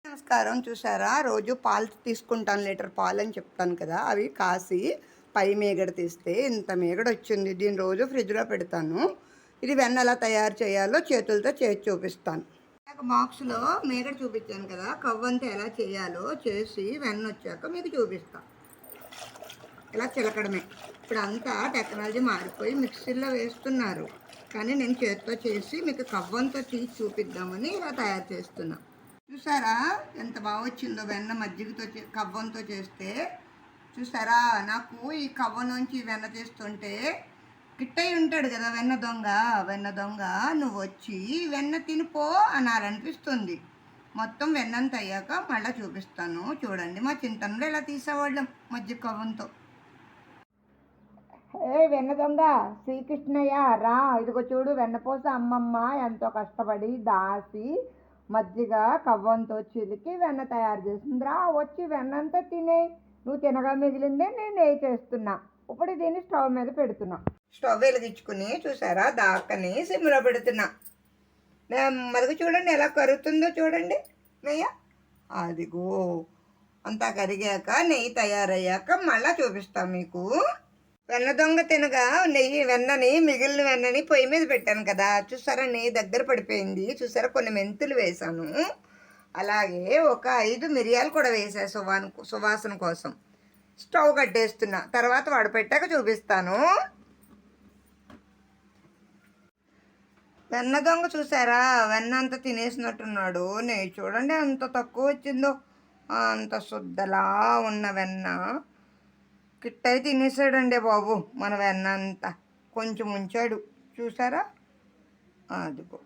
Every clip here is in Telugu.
నమస్కారం. చూసారా, రోజు పాలు తీసుకుంటాను, లీటర్ పాలు అని చెప్తాను కదా, అవి కాసి పై మీగడ తీస్తే ఇంత మీగడ వచ్చింది. దీన్ని రోజు ఫ్రిడ్జ్లో పెడతాను. ఇది వెన్న ఎలా తయారు చేయాలో చేతులతో చేసి చూపిస్తాను. ఒక బాక్స్లో మీగడ చూపించాను కదా, కవ్వంతా ఎలా చేయాలో చేసి వెన్న వచ్చాక మీకు చూపిస్తాను. ఇలా చిలకడమే. ఇప్పుడు అంతా టెక్నాలజీ మారిపోయి మిక్సీలో వేస్తున్నారు, కానీ నేను చేతితో చేసి మీకు కవ్వంతో తీసి చూపిద్దామని ఇలా తయారు చేస్తున్నా. చూసారా ఎంత బాగా వచ్చిందో వెన్న మజ్జిగతో కవ్వంతో చేస్తే. చూసారా, నాకు ఈ కవ్వలోంచి వెన్న తీస్తుంటే కిట్టయి ఉంటాడు కదా వెన్న దొంగ నువ్వు వచ్చి వెన్న తినిపో అనాలనిపిస్తుంది. మొత్తం వెన్నంత అయ్యాక మళ్ళీ చూపిస్తాను. చూడండి, మా చింతనలో ఇలా తీసేవాళ్ళం మజ్జిగ కవ్వంతో. వెన్న దొంగ శ్రీకృష్ణయ్య రా, ఇదిగో చూడు వెన్నపోస అమ్మమ్మ ఎంతో కష్టపడి దాసి మజ్జిగ కవ్వంతో చిలికి వెన్న తయారు చేసింది. రా వచ్చి వెన్నంతా తినే, నువ్వు తినగా మిగిలిందే నేను నెయ్యి చేస్తున్నా. ఇప్పుడు దీన్ని స్టవ్ మీద పెడుతున్నా. స్టవ్ వెలిగించుకుని చూసారా, దాకని సిమ్లో పెడుతున్నా. నెమ్మదిగా చూడండి ఎలా కరుగుతుందో చూడండి నెయ్యి. అదిగో అంతా కరిగాక నెయ్యి తయారయ్యాక మళ్ళీ చూపిస్తాం మీకు. వెన్న దొంగ తినగా వెన్నని మిగిలిన వెన్నని పొయ్యి మీద పెట్టాను కదా, చూసారా నెయ్యి దగ్గర పడిపోయింది. చూసారా, కొన్ని మెంతులు వేసాను, అలాగే ఒక 5 మిరియాలు కూడా వేసా సువాసన కోసం. స్టవ్ కట్టేస్తున్నా, తర్వాత వడపెట్టాక చూపిస్తాను. వెన్న దొంగ చూసారా, వెన్న అంతా తినేసినట్టున్నాడు. నెయ్యి చూడండి ఎంత తక్కువ వచ్చిందో. అంత శుద్ధలా ఉన్న వెన్న కిట్టయి తినేసాడండి బాబు. మన వెన్న అంతా కొంచెం ఉంచాడు చూసారా. అదిగో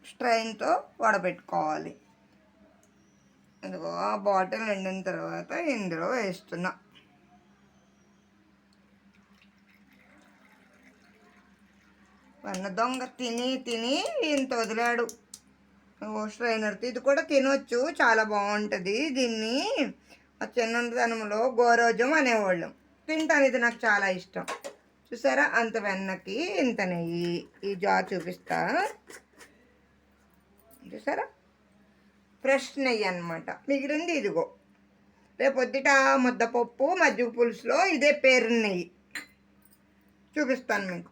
స్ట్రైన్తో వడబెట్టుకోవాలి. ఇదిగో ఆ బాటిల్ నిండిన తర్వాత ఇందులో వేస్తున్నా. వెన్న దొంగ తిని తిని ఇంత వదిలాడు. స్ట్రైనర్తో ఇది కూడా తినొచ్చు, చాలా బాగుంటుంది. దీన్ని ఆ చిన్నతనంలో గోరోజం అనేవాళ్ళం. తింటాను, ఇది నాకు చాలా ఇష్టం. చూసారా, అంత వెన్నకి ఇంత నెయ్యి. ఈ జార్ చూపిస్తా చూసారా, ఫ్రెష్ నెయ్యి అన్నమాట. మిగిలింది ఇదిగో రేపొద్దుట ముద్దపప్పు మజ్జిగ పులుసులో ఇదే పేరు నెయ్యి చూపిస్తాను మీకు.